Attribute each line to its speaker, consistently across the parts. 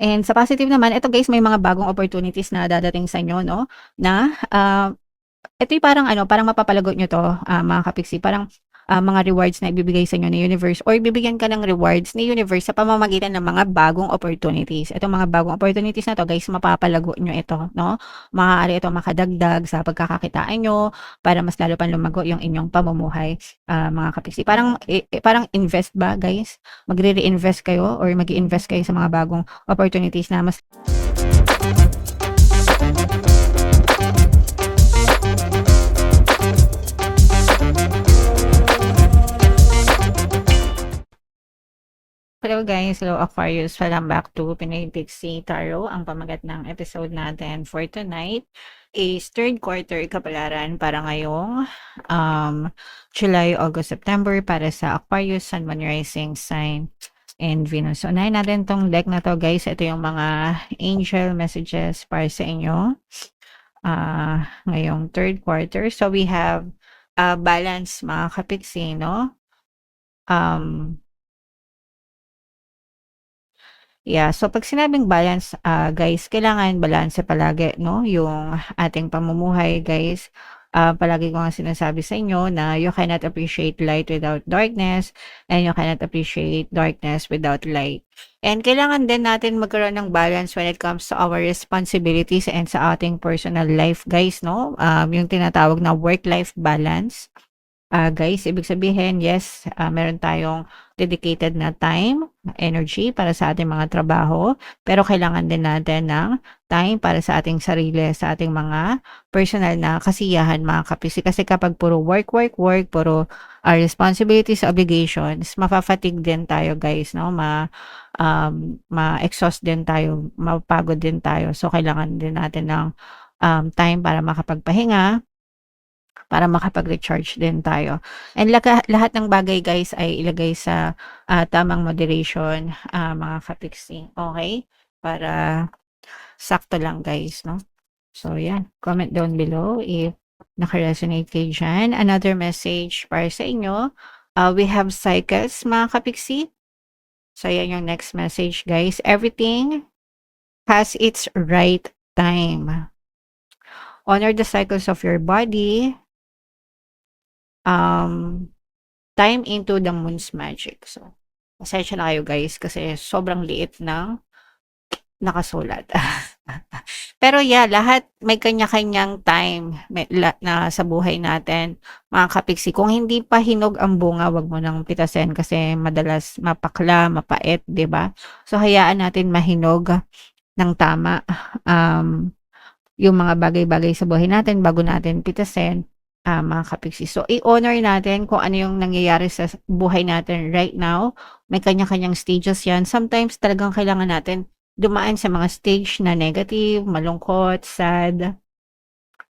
Speaker 1: And sa positive naman, ito guys, may mga bagong opportunities na dadating sa inyo, no? Na, ito yung parang ano, parang mapapalagot nyo to, mga kapiksi. Parang mga rewards na ibibigay sa inyo ni universe or bibigyan ka ng rewards ni universe sa pamamagitan ng mga bagong opportunities. Itong mga bagong opportunities na to guys, mapapalago nyo ito, no? Maaari ito makadagdag sa pagkakakitaan nyo para mas lalo pang lumago yung inyong pamumuhay, mga kapiksi. Parang, parang invest ba guys? Magre-reinvest kayo or mag-invest kayo sa mga bagong opportunities na mas Hello guys, hello Aquarius. Welcome back to Pinoy Pixie Tarot. Ang pamagat ng episode natin for tonight is third quarter kapalaran para ngayong July, August, September para sa Aquarius, Sun, Moon, Rising sign and Venus. So, unahin natin tong deck na to guys. Ito yung mga angel messages para sa inyo ngayong third quarter. So, we have balance mga kapiksi, no? Yeah, so pag sinabing balance, guys, kailangan balanse palagi, no? Yung ating pamumuhay, guys. Palagi ko nga sinasabi sa inyo na you cannot appreciate light without darkness and you cannot appreciate darkness without light. And kailangan din natin magkaroon ng balance when it comes to our responsibilities and sa ating personal life, guys, no? Yung tinatawag na work-life balance. Guys, ibig sabihin, yes, meron tayong dedicated na time, energy para sa ating mga trabaho, pero kailangan din natin ng time para sa ating sarili, sa ating mga personal na kasiyahan, mga kapisi. Kasi kapag puro work, work, work, puro responsibilities, obligations, mafa-fatigue din tayo, guys, no? Ma-exhaust din tayo, mapagod din tayo. So, kailangan din natin ng time para makapagpahinga, para makapag-recharge din tayo. And lahat ng bagay guys ay ilagay sa tamang moderation, mga kapiksi. Okay? Para sakto lang guys, no? So, yan. Comment down below if naka-resonate kayo dyan. Another message para sa inyo. We have cycles, mga kapiksi. So, yan yung next message, guys. Everything has its right time. Honor the cycles of your body. Time into the moon's magic. So, pasensya na kayo guys kasi sobrang liit ng nakasulat. Pero yeah, lahat may kanya-kanyang time na sa buhay natin, mga kapiksi. Kung hindi pa hinog ang bunga, wag mo nang pitasin kasi madalas mapakla, mapait, 'di ba? So hayaan natin mahinog ng tama yung mga bagay-bagay sa buhay natin bago natin pitasin, mga kapiksi. So, i-honor natin kung ano yung nangyayari sa buhay natin right now. May kanya-kanyang stages yan. Sometimes talagang kailangan natin dumaan sa mga stage na negative, malungkot, sad,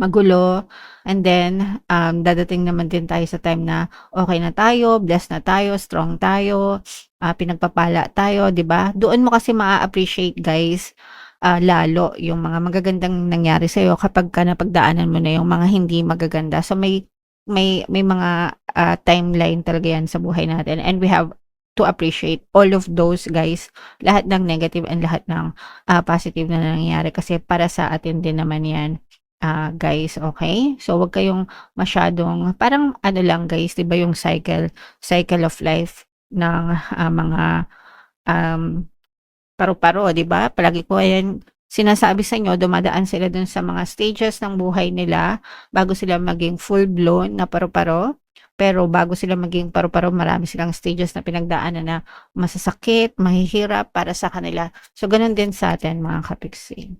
Speaker 1: magulo. And then, dadating naman din tayo sa time na okay na tayo, blessed na tayo, strong tayo, pinagpapala tayo, 'di ba? Doon mo kasi maa-appreciate, guys, lalo yung mga magagandang nangyari sa iyo kapag ka napagdaanan mo na yung mga hindi magaganda. So may mga timeline talaga yan sa buhay natin and we have to appreciate all of those guys, lahat ng negative and lahat ng positive na nangyayari kasi para sa atin din naman yan, guys, okay? So wag kayong masyadong parang ano lang guys, 'di ba yung cycle of life ng mga paru-paro, 'di ba? Palagi ko yan sinasabi sa inyo, dumadaan sila dun sa mga stages ng buhay nila bago sila maging full-blown na paru-paro. Pero bago sila maging paru-paro, marami silang stages na pinagdaanan na masasakit, mahihirap para sa kanila. So, ganun din sa atin, mga kapiksi.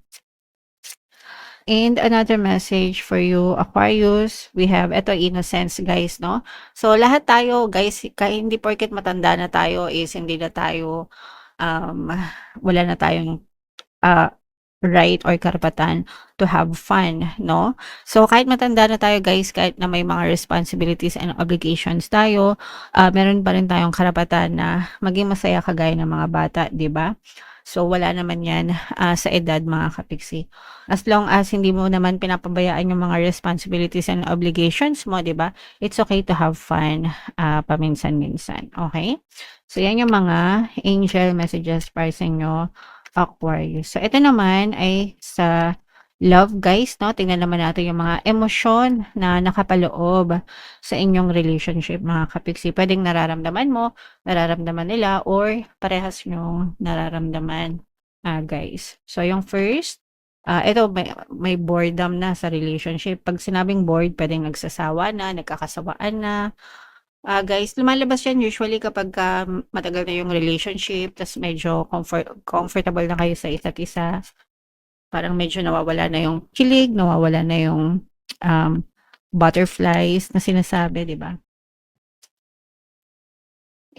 Speaker 1: And another message for you, Aquarius, we have, ito, innocence, guys, no? So, lahat tayo, guys, hindi porket matanda na tayo is hindi na tayo wala na tayong right or karapatan to have fun, no? So, kahit matanda na tayo, guys, kahit na may mga responsibilities and obligations tayo, meron pa rin tayong karapatan na maging masaya kagaya ng mga bata, di ba? So, wala naman yan sa edad, mga kapiksi. As long as hindi mo naman pinapabayaan yung mga responsibilities and obligations mo, di ba? It's okay to have fun paminsan-minsan, okay? So, yan yung mga angel messages para sa inyo Aquarius. So, ito naman ay sa love, guys, no? Tingnan naman natin yung mga emosyon na nakapaloob sa inyong relationship, mga kapiksi. Pwedeng nararamdaman mo, nararamdaman nila, or parehas nyong nararamdaman, guys. So, yung first, ito, may boredom na sa relationship. Pag sinabing bored, pwedeng nagsasawa na, nagkakasawaan na. Guys, lumalabas yan usually kapagka matagal na yung relationship, tas medyo comfortable na kayo sa isa't isa. Parang medyo nawawala na yung kilig, nawawala na yung butterflies na sinasabi, 'di ba?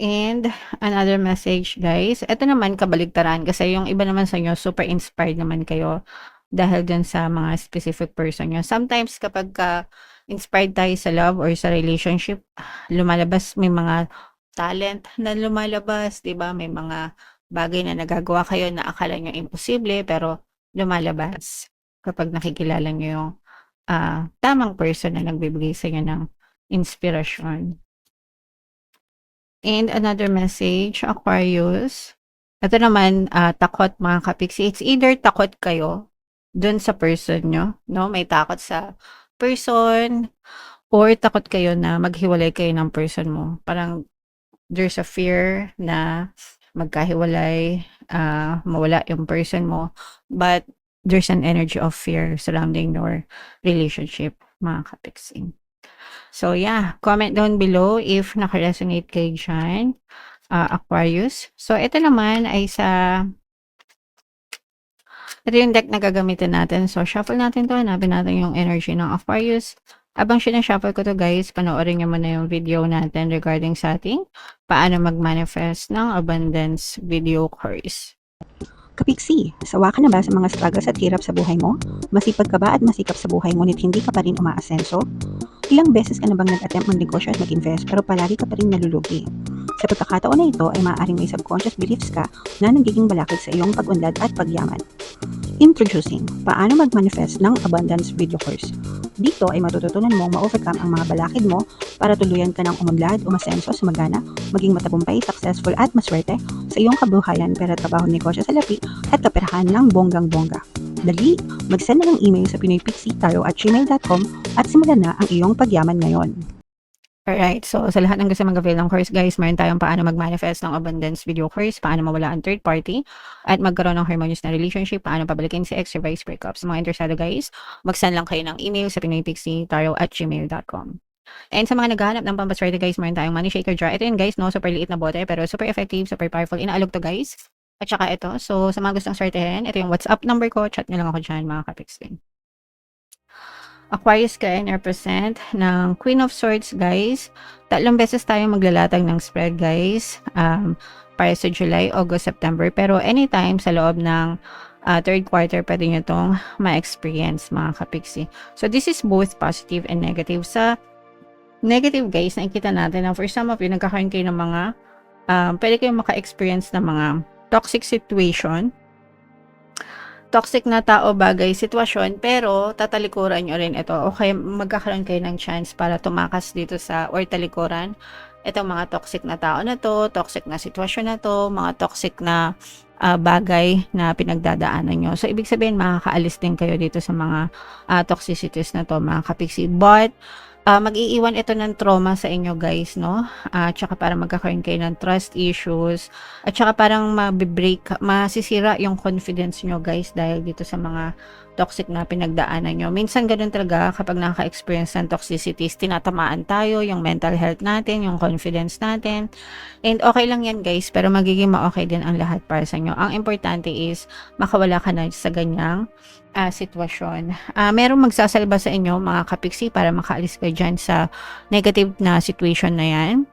Speaker 1: And another message, guys, eto naman kabaligtaran kasi yung iba naman sa inyo super inspired naman kayo dahil dun sa mga specific person niyo. Sometimes kapagka inspired tayo sa love or sa relationship, lumalabas, may mga talent na lumalabas, 'di ba? May mga bagay na nagagawa kayo na akala niyo imposible pero lumalabas kapag nakikilala niyo yung tamang person na nagbibigay sa inyo ng inspirasyon. And another message, Aquarius. Ito naman, takot, mga kapiksi. It's either takot kayo dun sa person nyo, no? May takot sa person, or takot kayo na maghiwalay kayo ng person mo. Parang there's a fear na magkahiwalay, mawala yung person mo. But there's an energy of fear surrounding your relationship, mga kapiksi. So, yeah, comment down below if naka-resonate kayo dyan, Aquarius. So, ito naman ay ito yung deck na gagamitin natin. So, shuffle natin to. Hanapin natin yung energy ng Aquarius. Abang sinashuffle ko to, guys, panoorin nyo muna yung video natin regarding sa ating paano mag-manifest ng abundance video course.
Speaker 2: Kapiksi, sawa ka na ba sa mga struggles at hirap sa buhay mo? Masipag ka ba at masikap sa buhay ngunit hindi ka pa rin umaasenso? Ilang beses ka na bang nag-attempt mag-negosyo at mag-invest pero palagi ka pa rin nalulugi? Sa pagkakataon na ito ay maaaring may subconscious beliefs ka na nagiging balakid sa iyong pag-unlad at pagyaman. Introducing, paano mag-manifest ng abundance video course. Dito ay matututunan mong ma-overcome ang mga balakid mo para tuluyan ka ng umunlad, umasenso, sumagana, maging matagumpay, successful at maswerte sa iyong kabuhayan, pera, trabaho, negosyo sa lapi at kaperahan ng bonggang-bongga. Dali, mag-send na ng email sa pinoypixie@gmail.com at simulan na ang iyong pagyaman ngayon.
Speaker 1: Alright, so sa lahat ng gusto mag-avail ng course, guys, meron tayong paano mag-manifest ng abundance video course, paano mawala ang third party, at magkaroon ng harmonious na relationship, paano pabalikin si ex, reverse breakups. Mga interesado, guys, mag-send lang kayo ng email sa pinoypixie@gmail.com. And sa mga naghahanap ng pampaswerte, guys, meron tayong money shaker jar. Ito yun, guys, no? Super liit na bote, pero super effective, super powerful. Inaalog to, guys. At saka ito. So, sa mga gustong swertehin, ito yung WhatsApp number ko. Chat nyo lang ako dyan, mga kapixin. Aquarius ka represent ng Queen of Swords, guys. 3 beses tayo maglalatag ng spread, guys. Para sa July, August, September. Pero anytime sa loob ng third quarter, pwede nyo itong ma-experience, mga kapiksi. So, this is both positive and negative. Sa negative, guys, nakikita natin na for some of you, nagkakaroon kayo ng mga, pwede kayong maka-experience ng mga toxic situation, toxic na tao, bagay, sitwasyon, pero tatalikuran nyo rin ito. Okay, magkakaroon kayo ng chance para tumakas dito sa, or talikuran, itong mga toxic na tao na to, toxic na sitwasyon na to, mga toxic na bagay na pinagdadaanan nyo. So, ibig sabihin, makakaalis din kayo dito sa mga toxicities na to, mga kapiksi. But, mag-iiwan ito ng trauma sa inyo, guys, no? Tsaka parang magkakaroon kayo ng trust issues. At tsaka parang masisira yung confidence nyo, guys, dahil dito sa mga toxic na pinagdaanan nyo. Minsan ganun talaga kapag nakaka-experience ng toxicities, tinatamaan tayo, yung mental health natin, yung confidence natin. And okay lang yan, guys, pero magiging ma-okay din ang lahat para sa inyo. Ang importante is makawala ka na sa ganyang sitwasyon. Merong magsasalba sa inyo, mga kapiksi, para makaalis kayo dyan sa negative na situation na yan.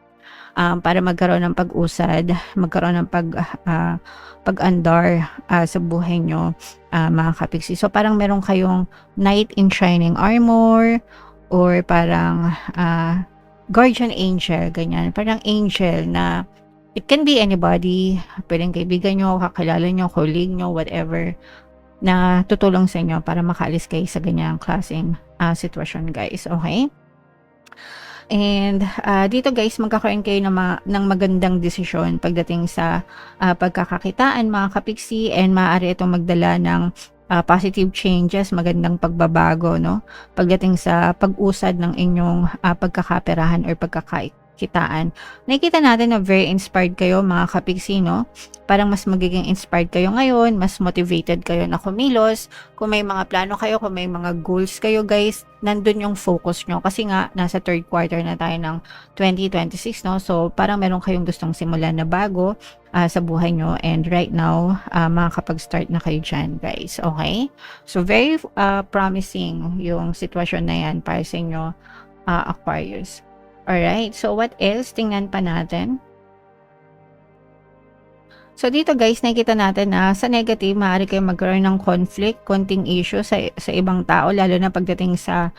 Speaker 1: Para magkaroon ng pag-usad, magkaroon ng pag-andar sa buhay nyo, mga kapiksi. So, parang meron kayong knight in shining armor, or parang guardian angel, ganyan. Parang angel na it can be anybody, pwedeng kaibigan nyo, kakilala nyo, colleague nyo, whatever, na tutulong sa inyo para makaalis kayo sa ganyang klaseng sitwasyon, guys. Okay? And dito guys, magkakaroon kayo ng magandang desisyon pagdating sa pagkakakitaan mga kapiksi, and maaari itong magdala ng positive changes, magandang pagbabago, no? Pagdating sa pag-usad ng inyong pagkakaperahan or pagkakakitaan. Nakikita natin na very inspired kayo mga kapiksi, no? Parang mas magiging inspired kayo ngayon, mas motivated kayo na kumilos. Kung may mga plano kayo, kung may mga goals kayo guys, nandun yung focus nyo. Kasi nga, nasa third quarter na tayo ng 2026, no? So, parang meron kayong gustong simulan na bago sa buhay nyo, and right now makakapag-start na kayo dyan guys, okay? So very promising yung sitwasyon na yan para sa inyo, Aquarius. Alright, so what else? Tingnan pa natin. So dito guys, nakikita natin na sa negative, maaari kayong magkaroon ng conflict, konting issue sa ibang tao, lalo na pagdating sa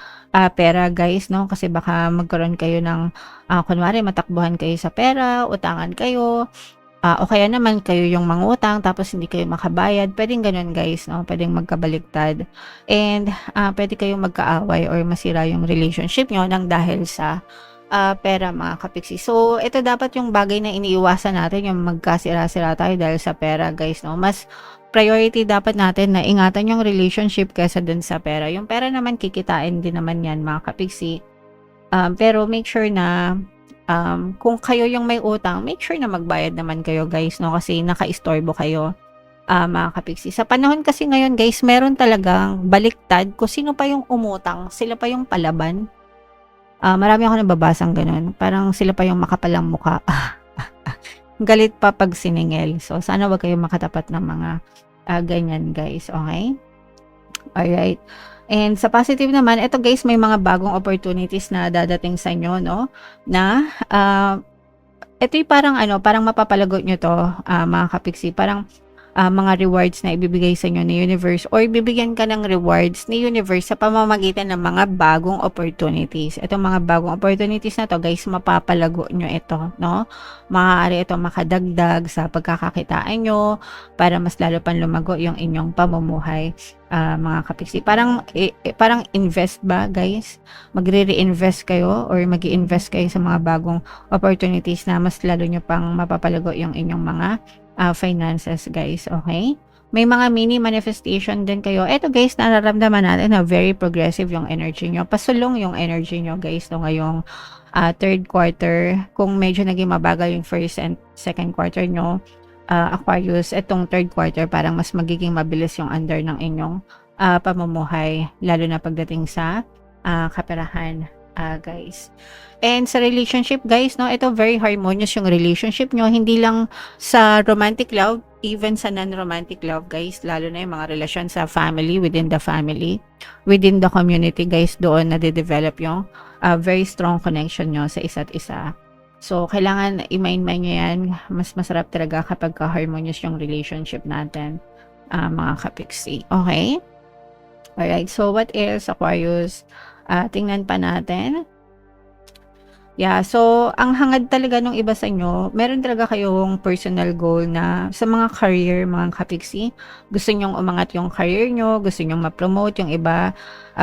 Speaker 1: pera guys, no? Kasi baka magkaroon kayo ng kunwari matakbuhan kayo sa pera, utangan kayo, o kaya naman kayo yung mangutang tapos hindi kayo makabayad. Pwedeng ganun guys, no? Pwedeng magkabaliktad. And pwede kayong magkaaway or masira yung relationship nyo nang dahil sa pera mga kapiksi. So, ito dapat yung bagay na iniiwasan natin, yung magkasira-sira tayo dahil sa pera guys, no? Mas priority dapat natin na ingatan yung relationship kaysa dun sa pera. Yung pera naman kikitain din naman yan mga kapiksi. Pero make sure na kung kayo yung may utang, make sure na magbayad naman kayo guys, no? Kasi naka-istorbo kayo, mga kapiksi. Sa panahon kasi ngayon guys, meron talagang baliktad. Kung sino pa yung umutang, sila pa yung palaban. Marami ako nababasang ganun. Parang sila pa yung makapalang muka. Galit pa pag siningil. So, sana wag kayong makatapat ng mga ganyan guys, okay? Alright. And sa positive naman, ito guys, may mga bagong opportunities na dadating sa inyo, no? Na, ito yung parang mapapalagot nyo to, mga kapiksi. Parang, mga rewards na ibibigay sa inyo ni universe, or bibigyan ka ng rewards ni universe sa pamamagitan ng mga bagong opportunities. Itong mga bagong opportunities na to guys, mapapalago nyo ito, no? Maaari ito makadagdag sa pagkakakitaan nyo para mas lalo pang lumago yung inyong pamumuhay, mga kapiksi. Parang invest ba guys? Magre-reinvest kayo or mag-i-invest kayo sa mga bagong opportunities na mas lalo nyo pang mapapalago yung inyong mga finances guys, okay? May mga mini manifestation din kayo. Eto guys, nararamdaman natin na very progressive yung energy nyo. Pasulong yung energy nyo guys, no, ngayong third quarter. Kung medyo naging mabagal yung first and second quarter nyo, Aquarius, etong third quarter parang mas magiging mabilis yung under ng inyong pamumuhay, lalo na pagdating sa kaperahan, guys. And sa relationship guys, no, ito very harmonious yung relationship nyo, hindi lang sa romantic love, even sa non-romantic love guys, lalo na yung mga relasyon sa family, within the family, within the community guys, doon na-develop yung very strong connection nyo sa isa't isa. So, kailangan i-mind nyo yan. Mas masarap talaga kapag harmonious yung relationship natin, mga kapiksi. Okay? Alright, so what else, Aquarius? Tingnan pa natin. Yeah, so ang hangad talaga ng iba sa inyo, meron talaga kayong personal goal na sa mga career, mga kapiksi. Gusto nyong umangat yung career nyo, gusto nyong ma-promote yung iba,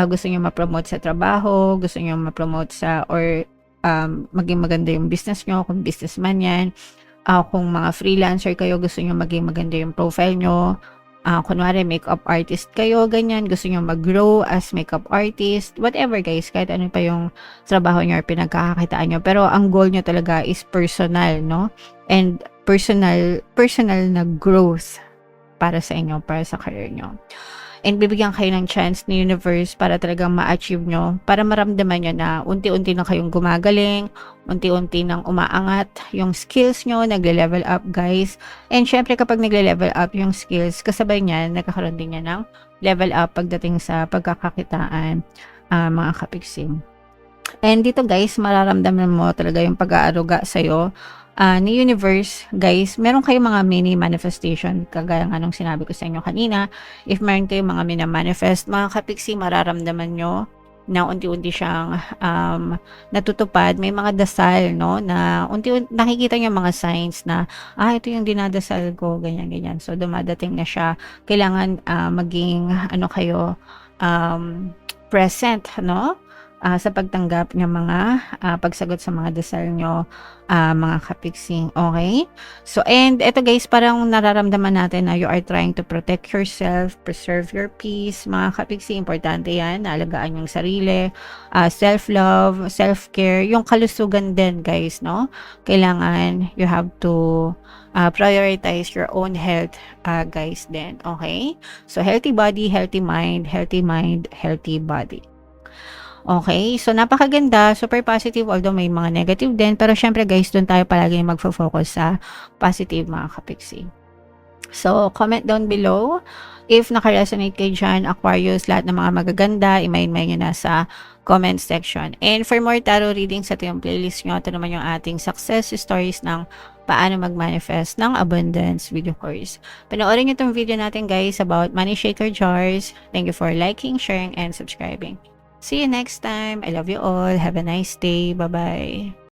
Speaker 1: gusto nyong ma-promote sa trabaho, gusto nyong ma-promote sa, or maging maganda yung business nyo, kung businessman yan. Kung mga freelancer kayo, gusto nyo maging maganda yung profile nyo. Kunwari makeup artist kayo, ganyan, gusto nyo mag-grow as makeup artist, whatever guys, kahit ano pa yung trabaho nyo or pinagkakakitaan nyo, pero ang goal nyo talaga is personal, no? And personal na growth para sa inyo, para sa career nyo. And bibigyan kayo ng chance ni universe para talagang ma-achieve nyo, para maramdaman nyo na unti-unti na kayong gumagaling, unti-unti nang umaangat yung skills nyo, nagle-level up guys. And syempre kapag nagle-level up yung skills, kasabay niyan, nagkakaroon din niya ng level up pagdating sa pagkakakitaan, mga kapiksing. And dito guys, mararamdaman mo talaga yung pag-aaruga sa'yo ni universe guys. Meron kayong mga mini manifestation kagaya ng sinabi ko sa inyo kanina. If meron kayong mga mini manifest, mga kapiksi, mararamdaman nyo na unti-unti siyang natutupad. May mga dasal, no, na unti-unti nakikita nyo mga signs na ito yung dinadasal ko, ganyan. So dumadating na siya. Kailangan maging kayo present, no? sa pagtanggap ng mga pagsagot sa mga dasal nyo, mga kapiksing. Okay? So, and eto guys, parang nararamdaman natin na you are trying to protect yourself, preserve your peace. Mga kapiksing, importante yan. Naalagaan yung sarili, self-love, self-care, yung kalusugan din guys, no? Kailangan you have to prioritize your own health, guys, din. Okay? So, healthy body, healthy mind, healthy body. Okay, so napakaganda, super positive, although may mga negative din, pero syempre guys, doon tayo palagi magfo-focus sa positive mga kapiksi. So, comment down below if naka-resonate kayo dyan, Aquarius, lahat ng mga magaganda, i-main nyo na sa comment section. And for more tarot readings, ito yung playlist nyo, ito naman yung ating success stories ng paano mag-manifest ng abundance video course. Panoorin nyo itong video natin guys about money shaker jars. Thank you for liking, sharing, and subscribing. See you next time. I love you all. Have a nice day. Bye-bye.